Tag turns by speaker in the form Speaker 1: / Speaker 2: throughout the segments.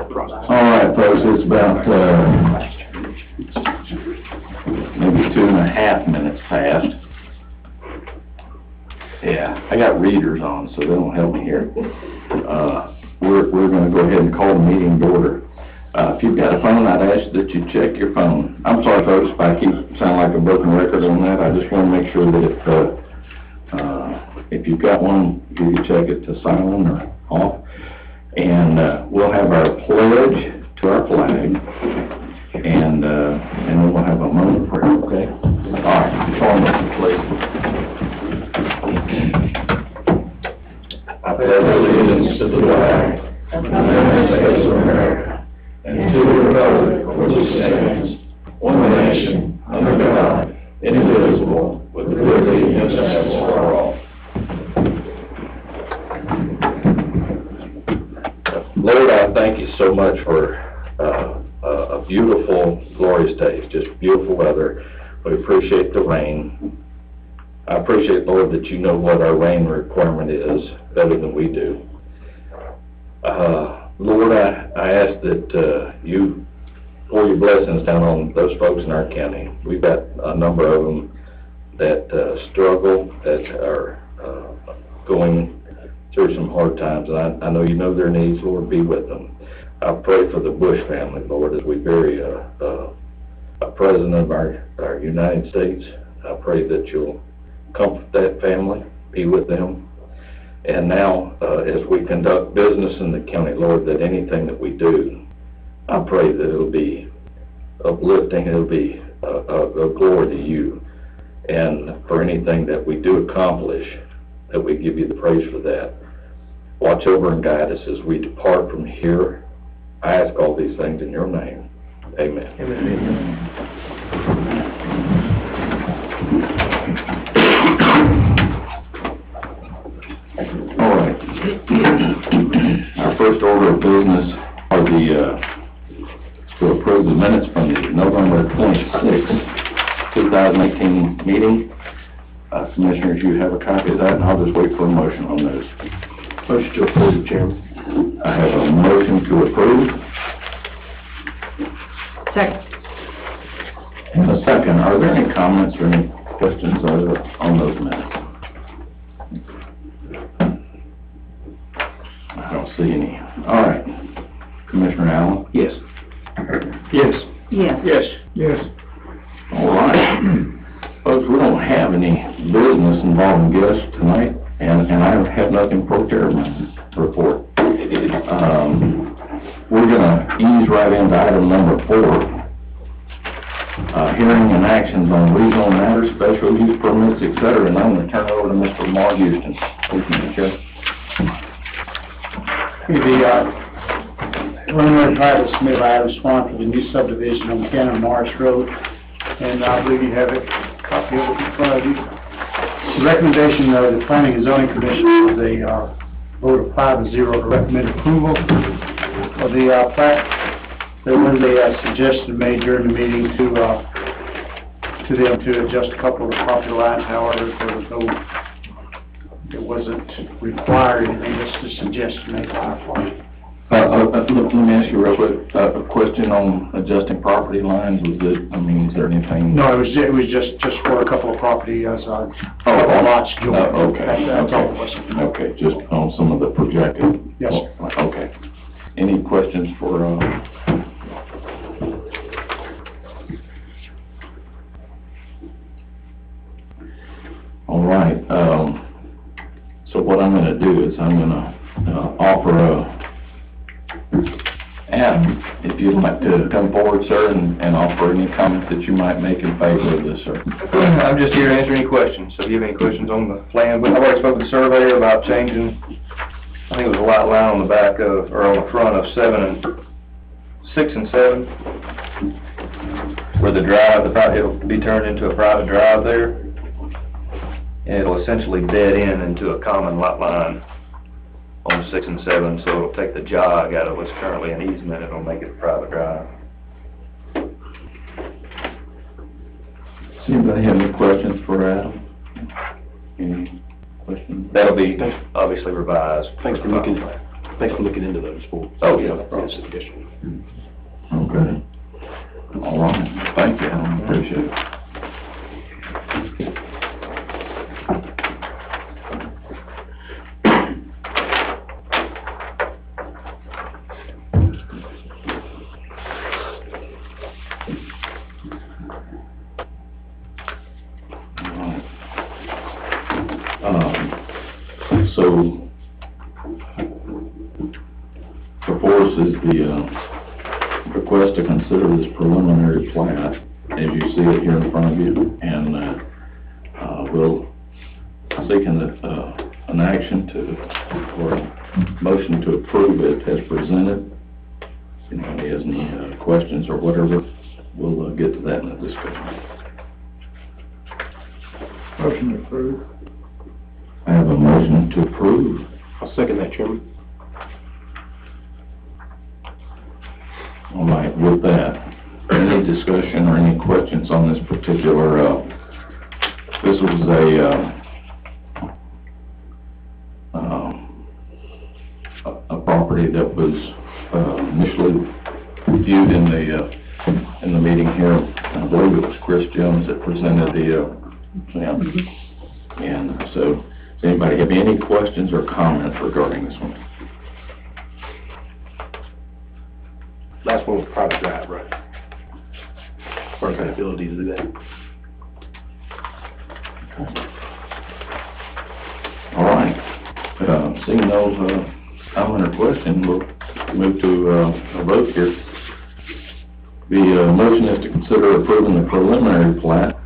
Speaker 1: All right, folks, it's about, maybe 2.5 minutes past. Yeah, I got readers on, so they don't help me here. We're gonna go ahead and call the meeting to order. If you've got a phone, I'd ask that you check your phone. I'm sorry, folks, if I sound like a broken record on that. I just wanna make sure that if you've got one, you can check it to silent or off. And, we'll have our pledge to our flag, and then we'll have a moment of prayer, okay? All right, join us, please.
Speaker 2: I pledge allegiance to the flag of the United States of America and to the republic for which it stands, one nation, under God, indivisible, with liberty and justice for all.
Speaker 1: Lord, I thank you so much for a beautiful, glorious day. It's just beautiful weather. We appreciate the rain. I appreciate, Lord, that you know what our rain requirement is better than we do. Lord, I ask that you pour your blessings down on those folks in our county. We've got a number of them that struggle, that are going through some hard times, and I know you know their needs. Lord, be with them. I pray for the Bush family, Lord, as we bury a president of our United States. I pray that you'll comfort that family, be with them. And now, as we conduct business in the county, Lord, that anything that we do, I pray that it'll be uplifting, it'll be a glory to you. And for anything that we do accomplish, that we give you the praise for that. Watch over and guide us as we depart from here. I ask all these things in your name. Amen. Amen. All right. Our first order of business are to approve the minutes from the November 26th, 2018 meeting. Commissioners, you have a copy of that, and I'll just wait for a motion on those. Motion to approve, Chairman. I have a motion to approve.
Speaker 3: Second.
Speaker 1: And a second. Are there any comments or any questions on those minutes? I don't see any. All right. Commissioner Allen?
Speaker 2: Yes. Yes.
Speaker 3: Yes.
Speaker 2: Yes. Yes.
Speaker 1: All right. Folks, we don't have any business involving guests tonight, and I have nothing pro chairman's report. We're gonna ease right into item number 4. Hearing and actions on rezone matters, special use permits, etc. And I'm gonna turn it over to Mr. Lamar Houston. Please, Mr. Chair.
Speaker 4: The preliminary plat is submitted by Adam Swan for the new subdivision on Cannon Morris Road, and I believe you have a copy of it in front of you. The recommendation of the Planning and Zoning Commission was a vote of 5-0 to recommend approval of the plat. There was a suggestion made during the meeting to them to adjust a couple of the property lines. However, it wasn't required, and just a suggestion made by our party.
Speaker 1: Let me ask you real quick, a question on adjusting property lines. Was it, I mean, is there anything?
Speaker 4: No, it was just for a couple of property, lots joined.
Speaker 1: Okay.
Speaker 4: That's all it was.
Speaker 1: Okay, just on some of the projected.
Speaker 4: Yes, sir.
Speaker 1: Okay. Any questions for, all right, so what I'm gonna do is I'm gonna, offer Adam, if you'd like to come forward, sir, and offer any comments that you might make in favor of this, sir.
Speaker 5: I'm just here to answer any questions, so if you have any questions on the plan, but I've already spoken to the surveyor about changing, I think it was a lot line on the back of, or on the front of 6 and 7, where the drive, it'll be turned into a private drive there, and it'll essentially dead end into a common lot line on 6 and 7, so it'll take the jog out of what's currently an easement, it'll make it a private drive.
Speaker 1: Does anybody have any questions for Adam? Any questions?
Speaker 5: That'll be obviously revised.
Speaker 2: Thanks for looking. Thanks for looking into those for.
Speaker 5: Oh, yeah, no problem.
Speaker 2: Yes, yes, sir.
Speaker 3: Okay. All right, thank you, I appreciate it. So, before us is the, request to consider this preliminary plat, as you see it here in front of you, and, we'll seek an action or a motion to approve it as presented. If anybody has any, questions or whatever, we'll, get to that in the discussion.
Speaker 4: Motion approved.
Speaker 3: I have a motion to approve.
Speaker 2: I'll second that, Chairman.
Speaker 3: All right, with that, any discussion or any questions on this particular, this was a property that was, initially viewed in the meeting here. I believe it was Chris Jones that presented the, plan. And so, does anybody have any questions or comments regarding this one?
Speaker 2: Last one was private drive, right? First had ability to do that.
Speaker 3: All right, seeing no, comment or question, we'll move to, a vote here. The, motion is to consider approving the preliminary plat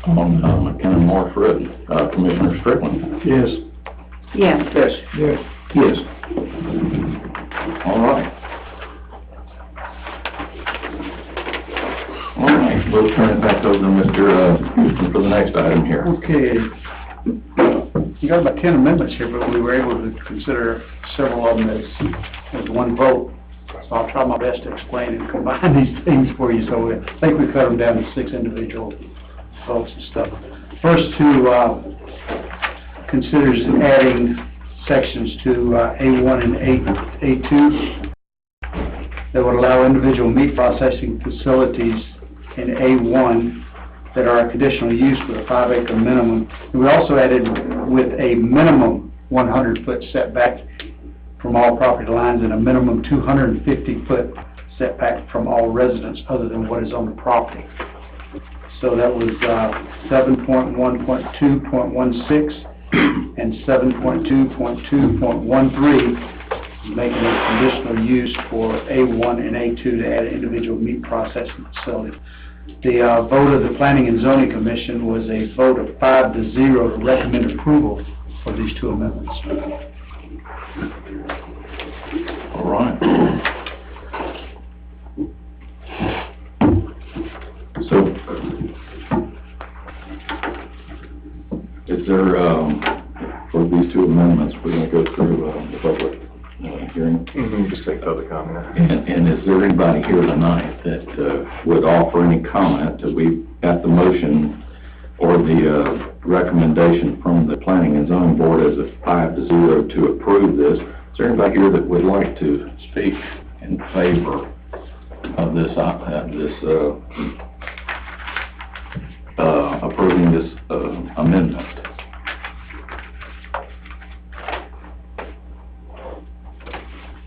Speaker 3: on, McKenna Marsh Road. Commissioner Strickland?
Speaker 4: Yes.
Speaker 6: Yes.
Speaker 4: Yes. Yes.
Speaker 3: Yes. All right. All right, we'll turn it back over to Mr. Houston for the next item here.
Speaker 4: Okay. You got about 10 amendments here, but we were able to consider several of them as one vote. So I'll try my best to explain and combine these things for you. So I think we cut them down to 6 individual votes and stuff. First two considers adding sections to A1 and A2 that would allow individual meat processing facilities in A1 that are a conditional use with a 5-acre minimum. And we also added with a minimum 100-foot setback from all property lines and a minimum 250-foot setback from all residents other than what is on the property. So that was 7.1.2.16 and 7.2.2.13, making it conditional use for A1 and A2 to add an individual meat processing facility. The vote of the Planning and Zoning Commission was a vote of 5-0 to recommend approval of these two amendments.
Speaker 3: All right. So, is there, for these two amendments, we're going to go through the public hearing?
Speaker 5: Just take public comment.
Speaker 3: And is there anybody here tonight that would offer any comment? We got the motion or the recommendation from the Planning and Zoning Board as a 5-0 to approve this. Is there anybody here that would like to speak in favor of this, approving this amendment?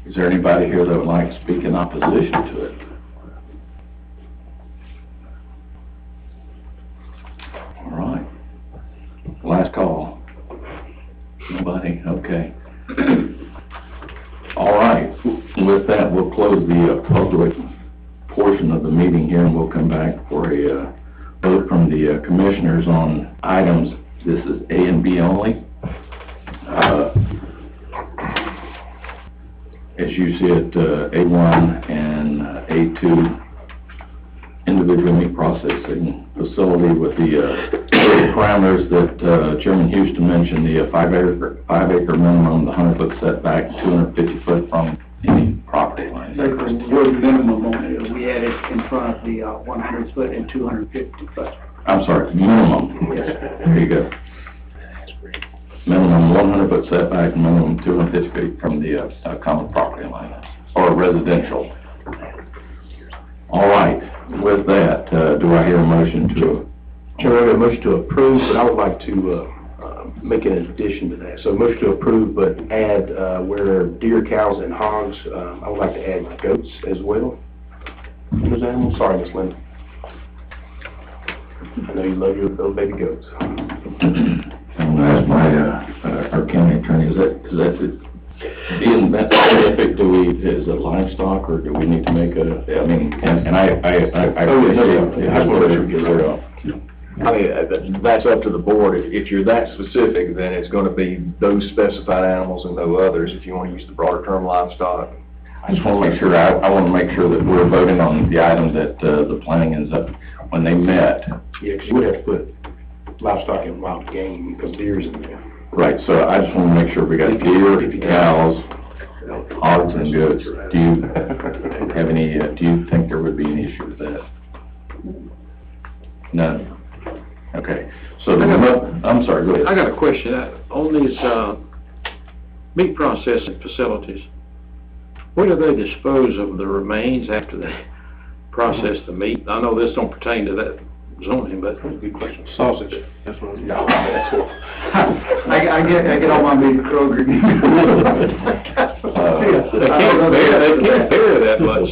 Speaker 3: Is there anybody here that would like to speak in opposition to it? All right. Last call. Nobody? Okay. All right. With that, we'll close the public portion of the meeting here, and we'll come back for a vote from the commissioners on items. This is A and B only. As you see it, A1 and A2, individual meat processing facility with the parameters that Chairman Houston mentioned, the 5-acre minimum, the 100-foot setback, 250 foot from any property line.
Speaker 4: The word minimum on it, we added in front of the 100-foot and 250-foot.
Speaker 3: I'm sorry, minimum.
Speaker 4: Yes.
Speaker 3: There you go. minimum 100-foot setback, minimum 250 feet from the common property line, or residential. All right, with that, do I hear a motion to?
Speaker 2: Chairman, I have a motion to approve, but I would like to make an addition to that. So motion to approve, but add where deer, cows, and hogs, I would like to add goats as well. Those animals, sorry, Miss Linda. I know you love your little baby goats.
Speaker 3: I'm gonna ask my, our county attorney, is that, isn't that specific, is it livestock, or do we need to make a, I mean, and I appreciate.
Speaker 2: I just want to make sure we get it out. I mean, that's up to the board. If you're that specific, then it's gonna be those specified animals and no others. If you wanna use the broader term livestock.
Speaker 3: I just want to make sure, I want to make sure that we're voting on the item that, the planning ends up, when they met.
Speaker 2: Yeah, 'cause you would have to put livestock and wild game, because deer's in there.
Speaker 3: Right, so I just want to make sure we got deer, cows, hogs, and goats. Do you have any, do you think there would be any issue with that? None? Okay, so, I'm sorry, go ahead.
Speaker 6: I got a question. On these, meat processing facilities, where do they dispose of the remains after they process the meat? I know this don't pertain to that zoning, but.
Speaker 2: Good question. Sausage. That's what I'm. No, that's what.
Speaker 4: I get all my meat at Kroger.
Speaker 6: They can't bear that much.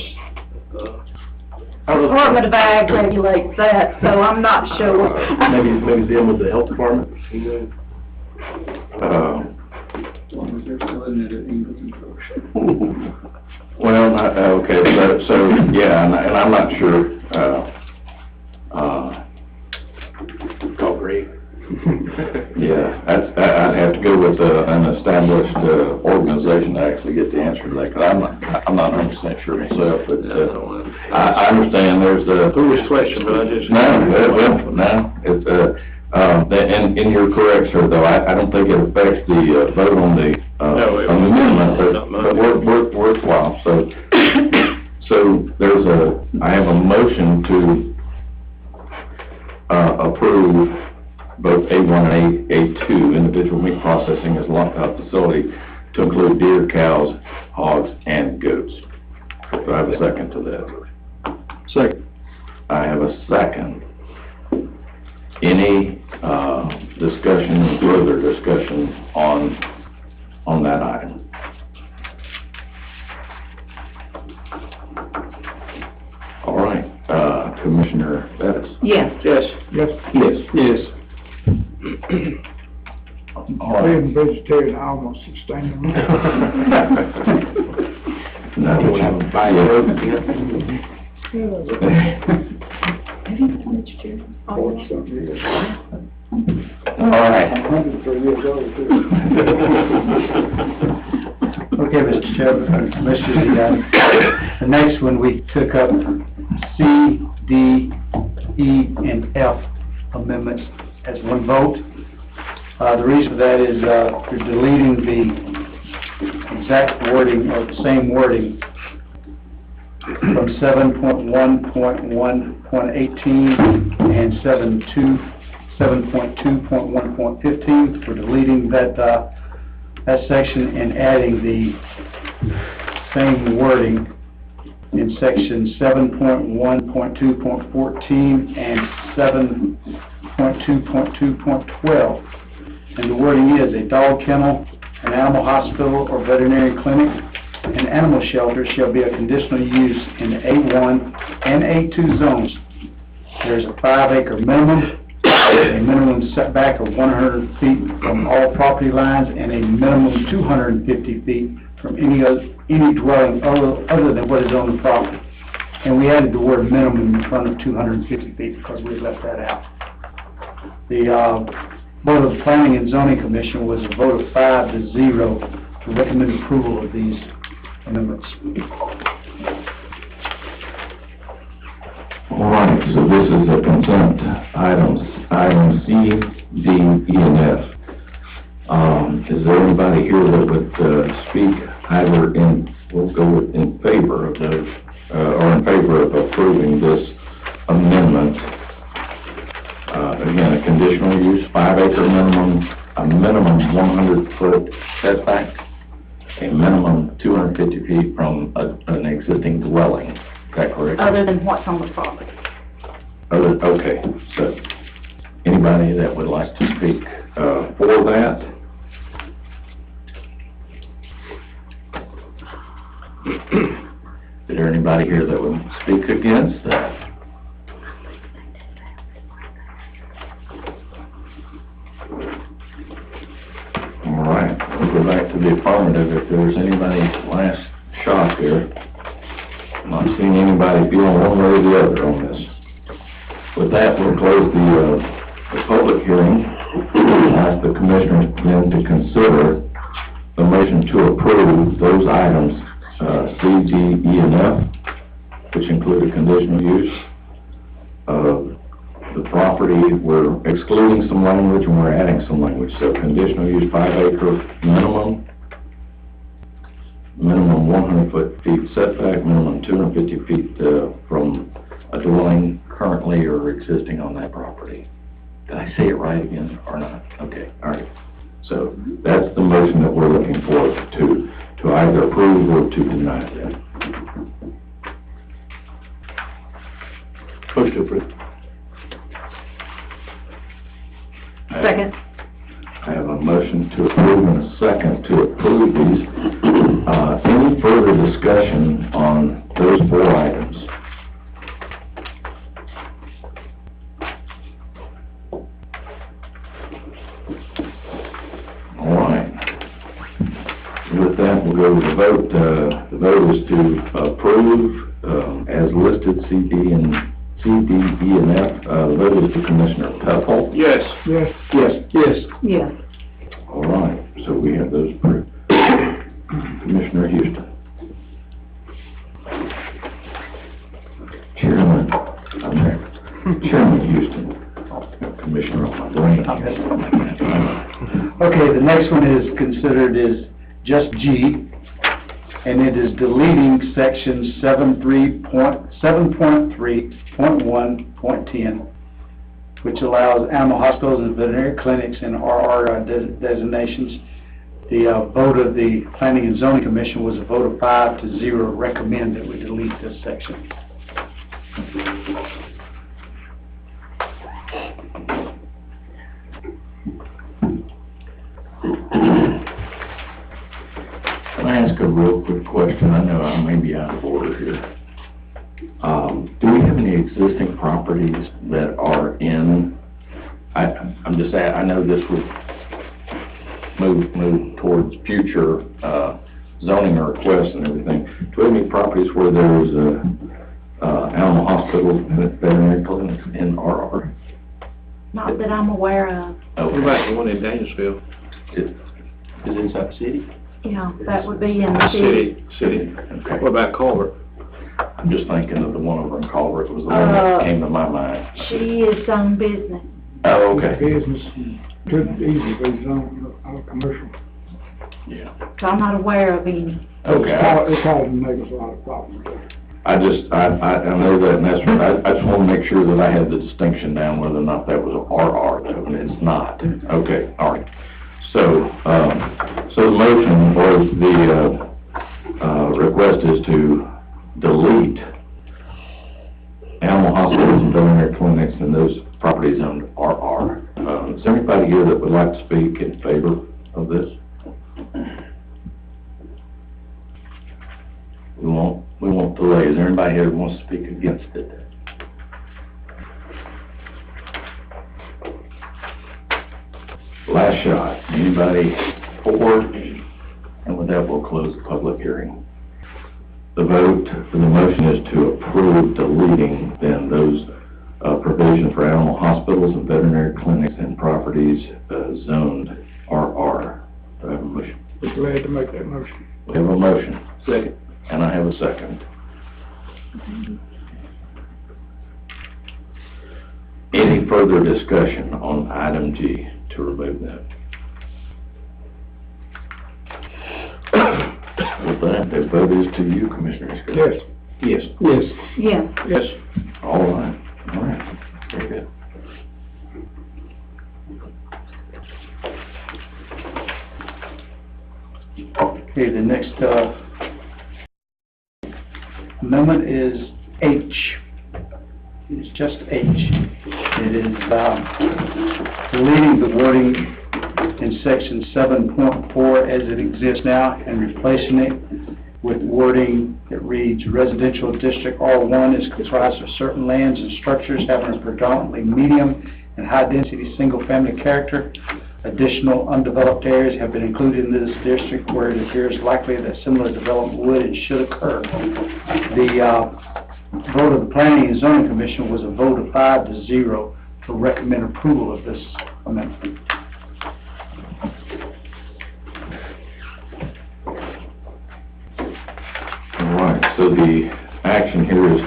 Speaker 7: Department of Ag regulates that, so I'm not sure.
Speaker 2: Maybe deal with the health department.
Speaker 3: Well, okay, so, yeah, and I'm not sure,
Speaker 2: Call Greg.
Speaker 3: yeah, I'd have to go with, an established, organization to actually get the answer to that, 'cause I'm not 100% sure myself, but, I understand there's a.
Speaker 6: Foolish question, but I just.
Speaker 3: No, it's, and you're correct, sir, though, I don't think it affects the, vote on the,
Speaker 6: No, it
Speaker 3: on the amendment,
Speaker 6: won't.
Speaker 3: but worthwhile, so, I have a motion to, approve both A1 and A2, individual meat processing as facility, to include deer, cows, hogs, and goats. Do I have a second to that?
Speaker 6: Second.
Speaker 3: I have a second. Any, discussion, further discussion on that item? All right, Commissioner Bettis?
Speaker 7: Yes.
Speaker 6: Yes.
Speaker 4: Yes.
Speaker 3: Yes.
Speaker 6: Yes.
Speaker 3: All right.
Speaker 8: Being vegetarian, I almost abstained.
Speaker 3: No,
Speaker 2: You wanna have a bite
Speaker 7: Have you done Mr. Chairman?
Speaker 3: All right.
Speaker 8: I'm 103 years old, too.
Speaker 4: Okay, Mr. Chairman, Commissioners, the next one, we took up C, D, E, and F amendments as one vote. The reason for that is, you're deleting the exact wording, or the same wording, from 7.1.1.18 and 7.2.1.15. We're deleting that section and adding the same wording in section 7.1.2.14 and 7.2.2.12. And the wording is: a dog kennel, an animal hospital or veterinary clinic, and animal shelter shall be a conditional use in the A1 and A2 zones. There's a 5-acre minimum, a minimum setback of 100 feet from all property lines, and a minimum 250 feet from any dwelling other than what is on the property. And we added the word minimum in front of 250 feet because we left that out. The Board of Planning and Zoning Commission was a vote of 5-0 to recommend approval of these amendments.
Speaker 3: All right, so this is a consent item C, D, E, and F. Is there anybody here that would, speak either we'll go in favor of those, or in favor of approving this amendment? Again, a conditional use, 5-acre minimum, a minimum 100-foot setback, a minimum 250 feet from an existing dwelling. Is that correct?
Speaker 7: Other than what's on the property.
Speaker 3: Okay, so anybody that would like to speak for that? Is there anybody here that would speak against that? All right, we'll go back to the affirmative. If there's anybody last shot here, I'm not seeing anybody feeling one way or the other on this. With that, we'll close the public hearing. Ask the commissioners then to consider the motion to approve those items, C, D, E, and F, which included conditional use. The property, we're excluding some language and we're adding some language. So conditional use 5-acre minimum, minimum 100 feet setback, minimum 250 feet from a dwelling currently or existing on that property. Did I say it right again or not? Okay, all right. So that's the motion that we're looking for to either approve or to deny that. Motion to approve.
Speaker 7: Second.
Speaker 3: I have a motion to approve and a second to approve these. Any further discussion on those 4 items? All right. With that, we'll go to the vote. The vote is to approve as listed C, D, E, and F. The vote is to Commissioner Tefel.
Speaker 6: Yes.
Speaker 8: Yes.
Speaker 3: Yes.
Speaker 8: Yes.
Speaker 7: Yes.
Speaker 3: All right, so we have those approved. Commissioner Houston. Chairman, I'm there. Chairman Houston. Commissioner on my brain.
Speaker 4: Okay, the next one is considered is just G, and it is deleting section 7.3.1.10, which allows animal hospitals and veterinary clinics in RR designations. The vote of the Planning and Zoning Commission was a vote of 5-0, recommend that we delete this section.
Speaker 3: Can I ask a real quick question? I know I may be out of order here. Do we have any existing properties that are in, I'm just saying, I know this would move towards future zoning requests and everything. Do we have any properties where there's animal hospitals and veterinary clinics in RR?
Speaker 7: Not that I'm aware of.
Speaker 6: What about the one in Danielsville?
Speaker 3: Is it inside the city?
Speaker 7: Yeah, that would be in the city.
Speaker 6: City.
Speaker 3: Okay.
Speaker 6: What about Culver?
Speaker 3: I'm just thinking of the one over in Culver. It was the one that came to my mind.
Speaker 7: She is on business.
Speaker 3: Oh, okay.
Speaker 8: Business, could easily be zone, commercial.
Speaker 3: Yeah.
Speaker 7: So I'm not aware of any.
Speaker 3: Okay.
Speaker 8: It's hard to make us a lot of problems there.
Speaker 3: I know that, and that's right. I just want to make sure that I had the distinction down whether or not that was RR, and it's not. Okay, all right. So, so the motion was the request is to delete animal hospitals and veterinary clinics in those properties owned RR. Is there anybody here that would like to speak in favor of this? We won't delay. Is there anybody here that wants to speak against it? Last shot. Anybody for? And with that, we'll close the public hearing. The vote for the motion is to approve deleting then those provisions for animal hospitals and veterinary clinics and properties zoned RR. Do I have a motion?
Speaker 8: We're glad to make that motion.
Speaker 3: We have a motion.
Speaker 6: Second.
Speaker 3: And I have a second. Any further discussion on item G to remove that? With that, the vote is to you, Commissioner Scott.
Speaker 8: Yes.
Speaker 6: Yes.
Speaker 8: Yes.
Speaker 7: Yes.
Speaker 6: Yes.
Speaker 3: All right, very good.
Speaker 4: Okay, the next, amendment is H. It's just H. It is, deleting the wording in section 7.4 as it exists now and replacing it with wording that reads, residential district R1 is comprised of certain lands and structures having a predominantly medium and high-density single-family character. Additional undeveloped areas have been included in this district where it appears likely that similar development would and should occur. The vote of the Planning and Zoning Commission was a vote of 5-0 to recommend approval of this amendment.
Speaker 3: All right, so the action here is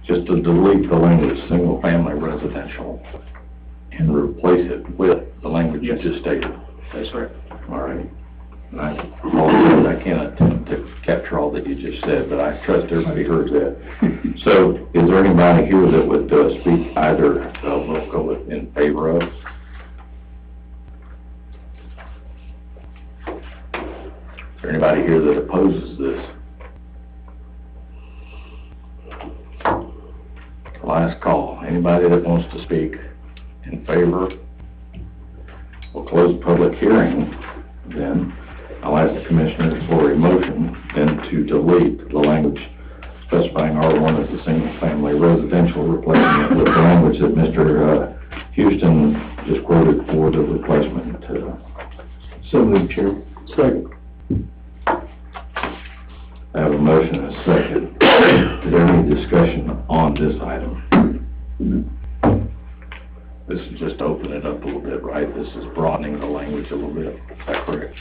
Speaker 3: just to delete the language single-family residential and replace it with the language you just stated.
Speaker 4: That's right.
Speaker 3: All right. And I apologize, I can't attempt to capture all that you just said, but I trust everybody heard that. So, is there anybody here that would speak either, we'll go with in favor of? Is there anybody here that opposes this? Last call. Anybody that wants to speak in favor? We'll close the public hearing then. I'll ask the commissioners for a motion then to delete the language specifying R1 as a single-family residential, replacing it with the language that Mr. Houston just quoted for the replacement.
Speaker 2: So moved, Chairman. Second.
Speaker 3: I have a motion and a second. Is there any discussion on this item? This is just to open it up a little bit, right? This is broadening the language a little bit. Is that correct?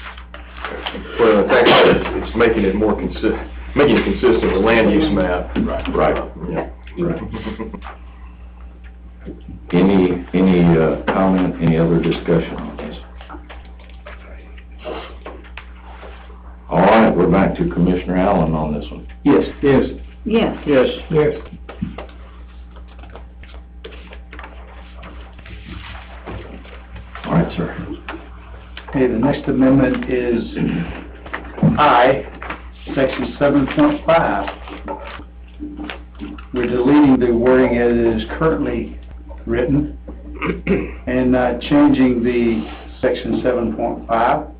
Speaker 5: Well, in fact, it's making it more making it consistent with land use map.
Speaker 3: Right.
Speaker 5: Yeah.
Speaker 3: Right. Any comment, any other discussion on this? All right, we're back to Commissioner Allen on this one.
Speaker 4: Yes.
Speaker 8: Yes.
Speaker 7: Yes.
Speaker 6: Yes.
Speaker 8: Yes.
Speaker 3: All right, sir.
Speaker 4: Okay, the next amendment is I, section 7.5. We're deleting the wording as it is currently written and changing the section 7.5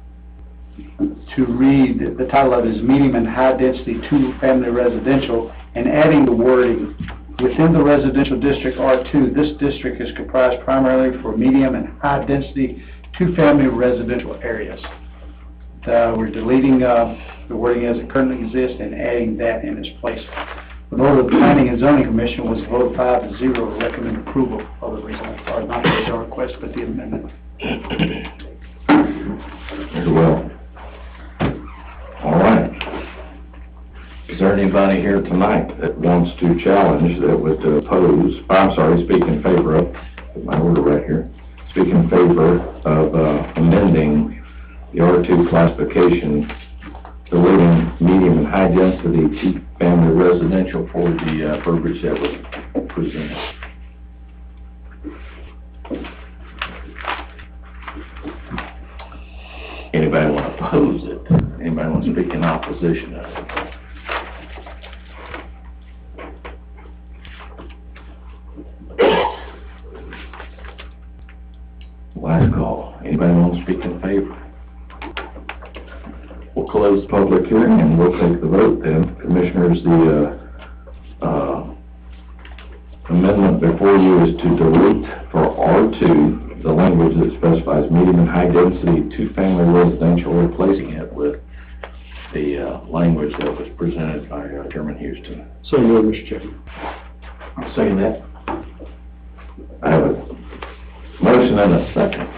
Speaker 4: to read, the title of it is medium and high density two-family residential, and adding the wording, within the residential district R2, this district is comprised primarily for medium and high density two-family residential areas. We're deleting the wording as it currently exists and adding that in its place. The vote of the Planning and Zoning Commission was a vote of 5-0 to recommend approval of the result, or not the request, but the amendment.
Speaker 3: Very well. All right. Is there anybody here tonight that wants to challenge, that would speak in favor of, get my order right here, speak in favor of amending the R2 classification, deleting medium and high density two-family residential for the verbiage that was presented? Anybody want to oppose it? Anybody want to speak in opposition of it? Last call. Anybody want to speak in favor? We'll close the public hearing and we'll take the vote then. Commissioners, the amendment before you is to delete for R2 the language that specifies medium and high density two-family residential, replacing it with the language that was presented by Chairman Houston.
Speaker 2: So moved, Mr. Chairman.
Speaker 3: I'll second that. I have a motion and a second.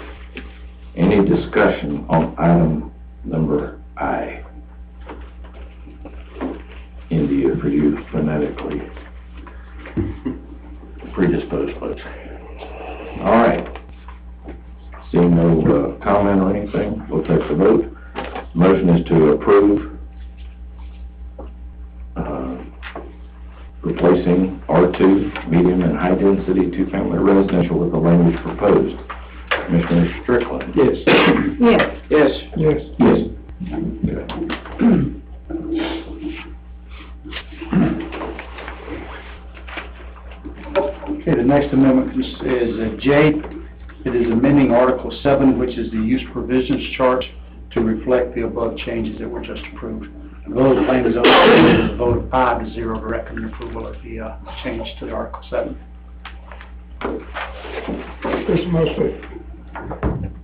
Speaker 3: Any discussion on item number I? India, for you phonetically predisposed folks. All right. Seeing no comment or anything, we'll take the vote. Motion is to approve replacing R2, medium and high density two-family residential with the language proposed. Commissioner Strickland?
Speaker 2: Yes.
Speaker 7: Yes.
Speaker 6: Yes.
Speaker 8: Yes.
Speaker 3: Yes.
Speaker 4: Okay, the next amendment is J. It is amending Article 7, which is the use provisions chart, to reflect the above changes that were just approved. The vote of the planning and zoning commission is a vote of 5-0 to recommend approval of the change to the Article 7.
Speaker 8: This is mostly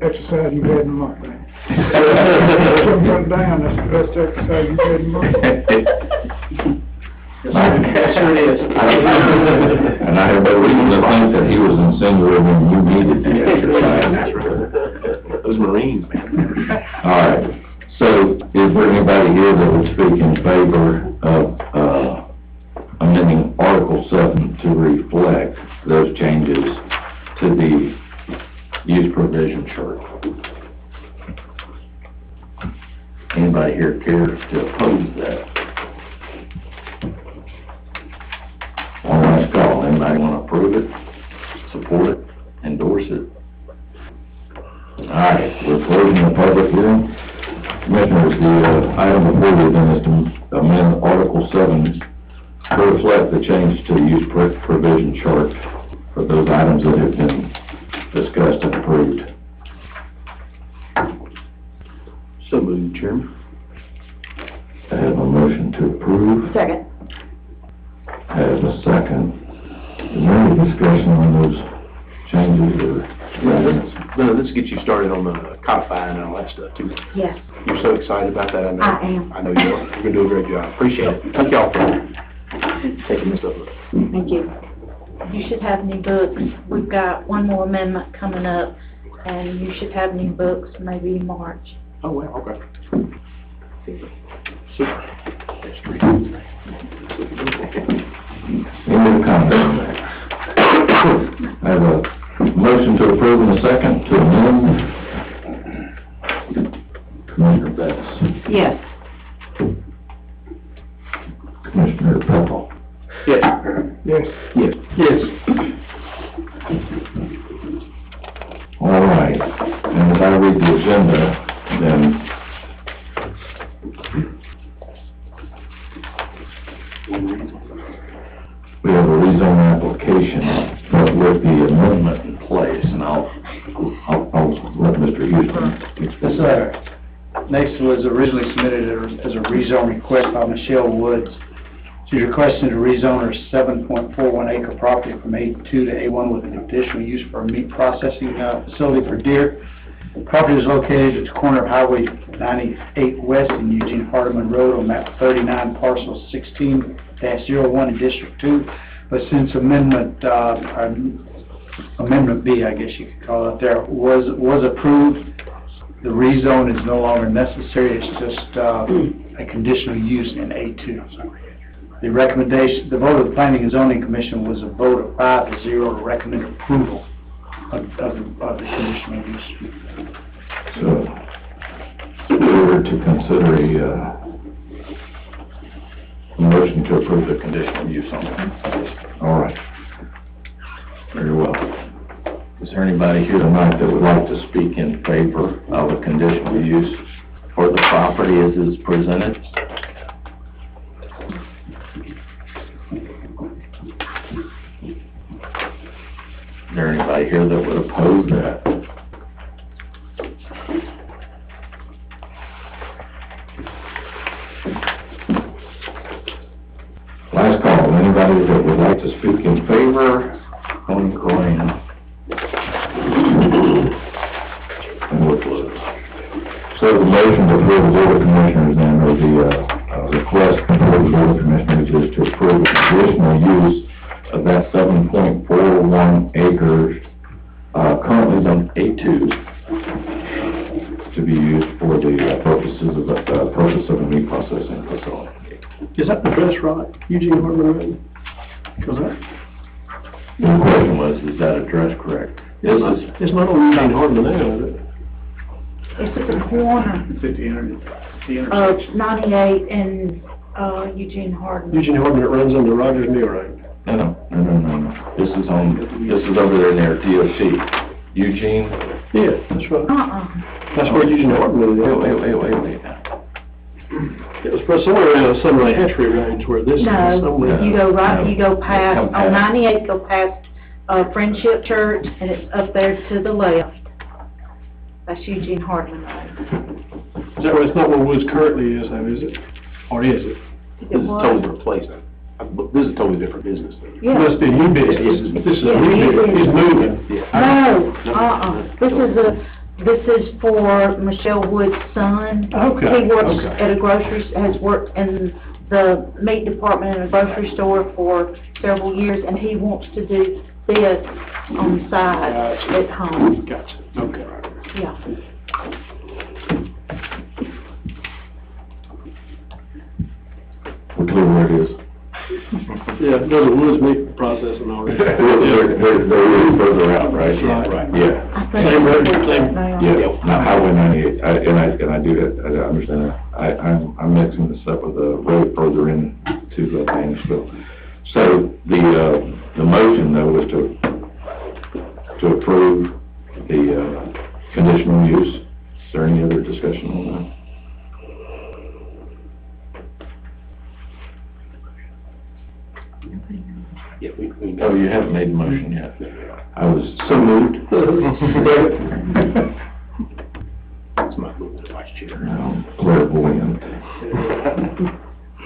Speaker 8: exercise you've had in a month, man. Come down, that's the best exercise you've had in a month.
Speaker 3: Sure is. And I have no reason to think that he was insinuating you needed the exercise.
Speaker 6: That's right. Those Marines, man.
Speaker 3: All right, so is there anybody here that would speak in favor of, amending Article 7 to reflect those changes to the use provision chart? Anybody here care to oppose that? One last call, anybody want to approve it, support it, endorse it? All right, we're closing the public hearing. Commissioners, the item before you then is to amend Article 7 to reflect the change to the use provision chart for those items that have been discussed and approved.
Speaker 6: So moved, Chairman.
Speaker 3: I have a motion to approve.
Speaker 7: Second.
Speaker 3: I have a second. Is there any discussion on those changes or amendments?
Speaker 6: No, let's get you started on the codifying and all that stuff too.
Speaker 7: Yes,
Speaker 6: You're so excited about that, I know.
Speaker 7: I am.
Speaker 6: I know you are. You're gonna do a great job. Appreciate it. Thank y'all for taking this up.
Speaker 7: thank you. You should have new books. We've got one more amendment coming up, and you should have new books maybe in March.
Speaker 6: Oh, well, okay. Super. That's great.
Speaker 3: Any comments on that? I have a motion to approve and a second to amend. Commissioner Betts.
Speaker 7: Yes.
Speaker 3: Commissioner Peppel.
Speaker 6: Yes.
Speaker 8: Yes.
Speaker 6: Yes.
Speaker 4: Yes.
Speaker 3: All right, and as I read the agenda, then we have a rezone application, but with the amendment in place, and I'll let Mr. Houston explain that.
Speaker 4: Next was originally submitted as a rezone request by Michelle Woods. She's requesting to rezone her 7.41 acre property from A2 to A1 with an additional use for a meat processing facility for deer. The property is located at the corner of Highway 98 West and Eugene Hardeman Road on map 39, parcel 16-01 in District 2. But since amendment B, I guess you could call it, there was approved, the rezone is no longer necessary. It's just a conditional use in A2. The recommendation, the vote of the Planning and Zoning Commission was a vote of 5-0 to recommend approval of the conditional use.
Speaker 3: So, we were to consider a motion to approve the conditional use on that. All right. Very well. Is there anybody here tonight that would like to speak in favor of a conditional use for the property as is presented? Is there anybody here that would oppose that? Last call, anybody that would like to speak in favor, on coin. And we'll close. So the motion before the Board of Commissioners then, or the request before the Board of Commissioners is to approve the conditional use of that 7.41 acres, currently zoned A2, to be used for the purpose of a meat processing facility.
Speaker 2: Is that the address right? Eugene Hardeman Road? Correct?
Speaker 3: The question was, is that address correct?
Speaker 2: It's not on Eugene Hardeman now, is it?
Speaker 7: It's at the corner
Speaker 4: It's at the intersection.
Speaker 7: of 98 and Eugene Hardeman.
Speaker 2: Eugene Hardeman, it runs under Rogers Mill, right?
Speaker 3: No. This is over there near DOC. Eugene?
Speaker 2: Yeah, that's right.
Speaker 7: Uh-uh.
Speaker 2: That's where Eugene Hardeman is.
Speaker 3: Wait.
Speaker 2: It was for somewhere around some of the hatchery range where this is
Speaker 7: No,
Speaker 2: somewhere.
Speaker 7: you go right, you go past,
Speaker 1: Come past.
Speaker 7: on 98, go past, Friendship Church, and it's up there to the left. That's Eugene Hartman Road.
Speaker 2: Is that where, it's not where Woods currently is, though, is it? Or is it?
Speaker 7: Is it what?
Speaker 9: replacement. This is a totally different business.
Speaker 7: Yeah.
Speaker 2: Must be new business. This is
Speaker 7: Yeah,
Speaker 2: new
Speaker 7: new
Speaker 2: business. He's
Speaker 7: business.
Speaker 2: moving.
Speaker 7: No, this is for Michelle Wood's son.
Speaker 2: Okay,
Speaker 7: He works
Speaker 2: okay.
Speaker 7: at a grocery, has worked in the meat department in a grocery store for several years, and he wants to do this on the side at home.
Speaker 2: Gotcha, okay.
Speaker 7: Yeah.
Speaker 3: We're clear where it is.
Speaker 2: Yeah, there's a Woods meat processing already.
Speaker 3: They're further out, right?
Speaker 2: Right.
Speaker 3: Yeah.
Speaker 7: I think
Speaker 2: Same road,
Speaker 7: it's
Speaker 2: same-
Speaker 7: now.
Speaker 3: Yeah, now Highway 98, and I do that, I understand that. I'm mixing this up with the road further in to Dansville. So the motion though was to approve the conditional use. Is there any other discussion on that?
Speaker 9: Yeah, we
Speaker 3: Oh, you haven't made the motion yet. I was
Speaker 9: So moved. That's my move as vice chair.
Speaker 3: clairvoyant.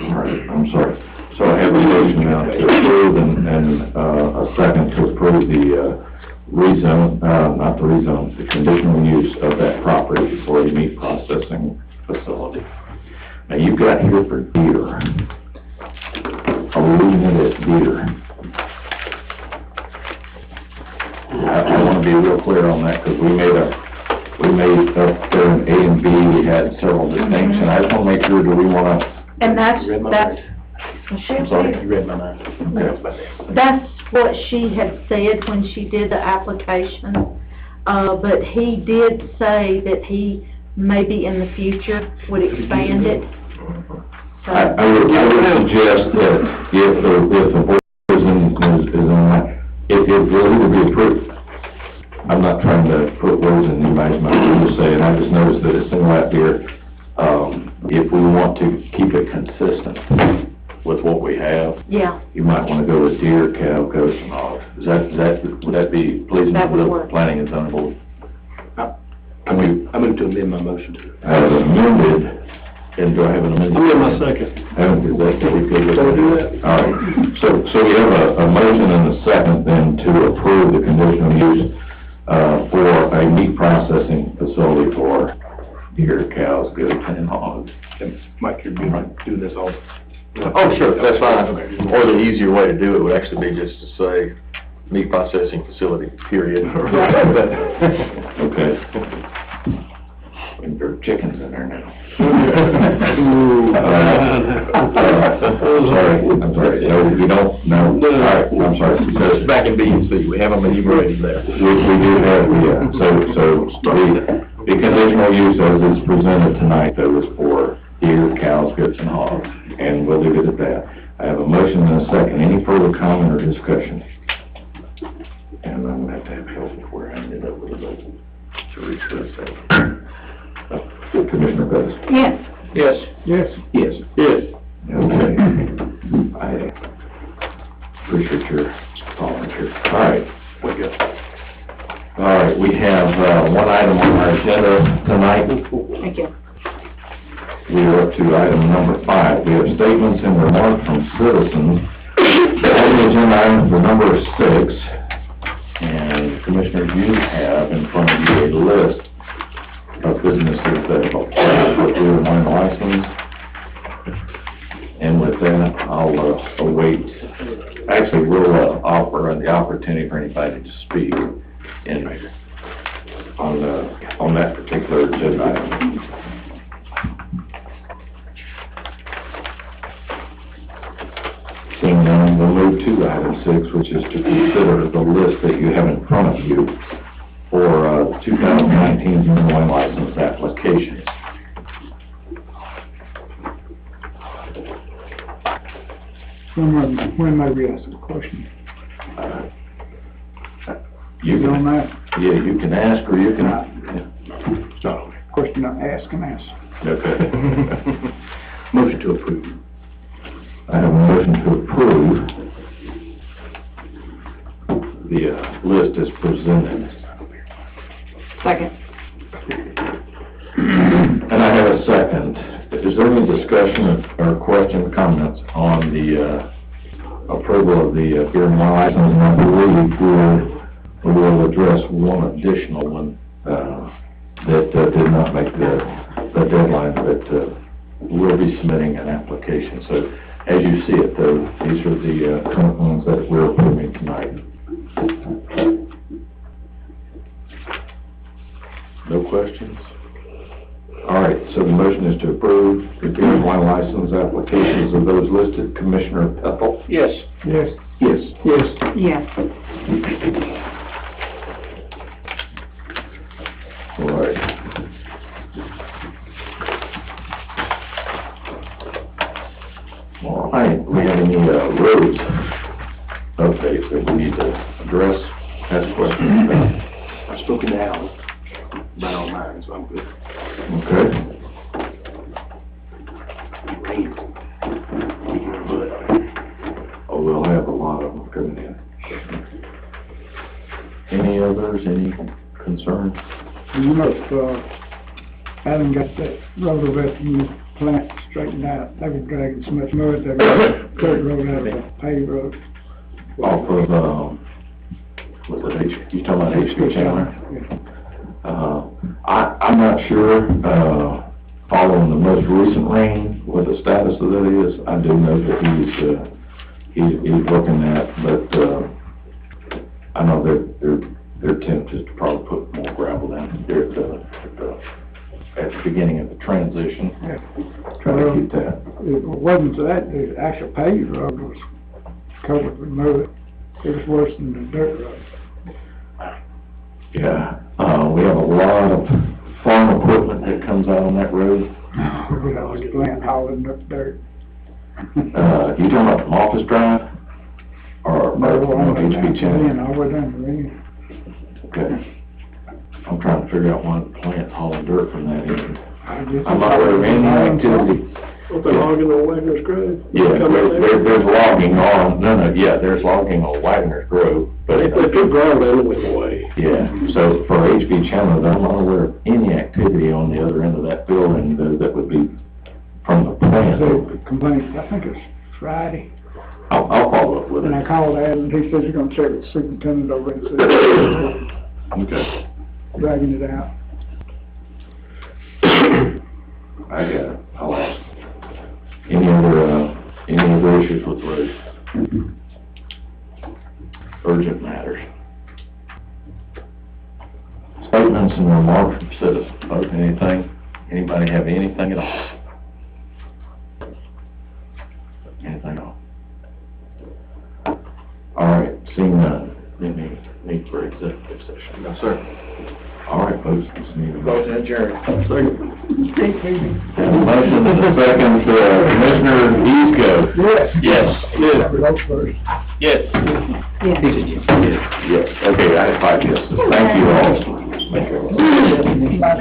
Speaker 3: All right, I'm sorry. So I have a motion now to approve and a second to approve the rezone, not the rezone, the conditional use of that property for a meat processing facility. Now, you've got here for deer. Are we leaving it at deer? I want to be real clear on that, because we made up there in A and B, we had several distinctions. I just want to make sure, do we want to?
Speaker 7: And that's,
Speaker 9: You read my
Speaker 7: that's,
Speaker 3: I'm sorry.
Speaker 9: You read my mind.
Speaker 3: Okay.
Speaker 7: that's what she had said when she did the application. But he did say that he maybe in the future would expand it. So,
Speaker 3: I would suggest that if the board is in, it will either be approved. I'm not trying to put words in anybody's mouth, I'm just saying, I just noticed that it's single out here. If we want to keep it consistent with what we have,
Speaker 7: yeah,
Speaker 3: you might want to go with deer, cow, goats, and hogs. Would that be pleasing
Speaker 7: That
Speaker 3: to
Speaker 7: would
Speaker 3: the
Speaker 7: work.
Speaker 3: planning and zoning board?
Speaker 9: I move to amend my motion to.
Speaker 3: I have amended, and do I have an amendment?
Speaker 2: I'm in my second.
Speaker 3: Is that, we good with
Speaker 2: Shall we do
Speaker 3: that?
Speaker 2: that?
Speaker 3: All right, so we have a motion and a second then to approve the conditional use, for a meat processing facility for deer, cows, goats, and hogs.
Speaker 9: Mike, you're doing this all? Oh, sure, that's fine. Or the easier way to do it would actually be just to say meat processing facility, period.
Speaker 3: Okay. And there are chickens in there now. I'm sorry, no, you don't, no, all right, I'm sorry, because
Speaker 9: Back in B and C, we have them enumerated there.
Speaker 3: we do have, yeah, so the conditional use as it's presented tonight, though, is for deer, cows, goats, and hogs, and we'll leave it at that. I have a motion and a second. Any further comment or discussion? And I'm gonna have help before I end up with a vote. Teresa, Commissioner Bettis.
Speaker 7: yes.
Speaker 9: Yes.
Speaker 8: Yes.
Speaker 9: Yes.
Speaker 2: Yes.
Speaker 3: Okay. I appreciate your volunteer. All right, we go. All right, we have, one item on our agenda tonight.
Speaker 7: Thank you.
Speaker 3: We are up to item number 5. We have statements and remarks from citizens. On the agenda item for number 6, and Commissioners, you have in front of you a list of businesses that have applied for beer and wine license. And with that, I'll await, actually, we'll offer the opportunity for anybody to speak on that particular agenda item. Seeing none, we'll move to item 6, which is to consider the list that you have in front of you for 2019 beer and wine license applications.
Speaker 8: When may we ask a question?
Speaker 3: You
Speaker 8: On
Speaker 3: can,
Speaker 8: that,
Speaker 3: yeah, you can ask or you can,
Speaker 8: question I ask and ask.
Speaker 3: Okay.
Speaker 6: Motion to approve.
Speaker 3: I have a motion to approve the list as presented.
Speaker 7: Second.
Speaker 3: And I have a second. Is there any discussion or question, comments on the approval of the beer and wine license? And I believe we'll address one additional one that did not make the deadline, but we'll be submitting an application. So as you see it, though, these are the current ones that we're approving tonight. No questions? All right, so the motion is to approve the beer and wine license applications of those listed. Commissioner Pethel?
Speaker 6: Yes.
Speaker 8: Yes.
Speaker 3: Yes.
Speaker 8: Yes.
Speaker 7: Yes.
Speaker 3: All right. All right, we have any roads updates that we need to address, ask questions about?
Speaker 6: I've spoken to Al about all mine, so I'm good.
Speaker 3: Okay. Oh, we'll have a lot of them coming in. Any others, any concerns?
Speaker 8: You know, if, Adam got that road over at the plant straightened out, they were dragging so much mud, they were dirt road out of the paved road.
Speaker 3: Off of, was it you talking about H.B. Chandler?
Speaker 8: Yeah.
Speaker 3: I'm not sure, following the most recent rain, what the status of that is. I do know that he's working that, but, I know their attempt is to probably put more gravel down there at the beginning of the transition.
Speaker 8: Yeah.
Speaker 3: Try to keep that.
Speaker 8: It wasn't that, the actual paved road was covered with mud. It was worse than the dirt road.
Speaker 3: Yeah, we have a lot of farm equipment that comes out on that road.
Speaker 8: We had a plant hauling up dirt.
Speaker 3: You talking about from Office Drive? Or from HB Chandler?
Speaker 8: I went down the end.
Speaker 3: Okay. I'm trying to figure out why the plant hauling dirt from that end.
Speaker 8: I'm
Speaker 3: I'm not aware of any activity.
Speaker 6: Open logging on Wagner's Grove.
Speaker 3: Yeah, there's logging on, there's logging on Wagner's Grove, but.
Speaker 6: They took ground down and went away.
Speaker 3: Yeah, so for HB Chandler, I'm not aware of any activity on the other end of that building that would be from the plant.
Speaker 8: So, complaint, I think it's Friday,
Speaker 3: I'll follow up with
Speaker 8: and I
Speaker 3: it.
Speaker 8: called Adam, he says he's gonna check with the superintendent over and see,
Speaker 3: Okay,
Speaker 8: dragging it out.
Speaker 3: I got it, I'll ask. Any other issues with roads? Urgent matters. Statements and remarks from citizens, folks, anything? Anybody have anything at all? Anything at all? All right, seeing none, any need for executive session?
Speaker 9: No, sir.
Speaker 3: All right, folks, just need a
Speaker 6: Motion
Speaker 3: motion.
Speaker 6: adjourned.
Speaker 3: Have a motion and a second, Commissioner Easko.
Speaker 8: Yes.
Speaker 3: Yes.
Speaker 8: Vote first.
Speaker 3: Yes.
Speaker 7: Yes.
Speaker 3: Yes, okay, I have 5 yeses. Thank you all.
Speaker 8: Yes.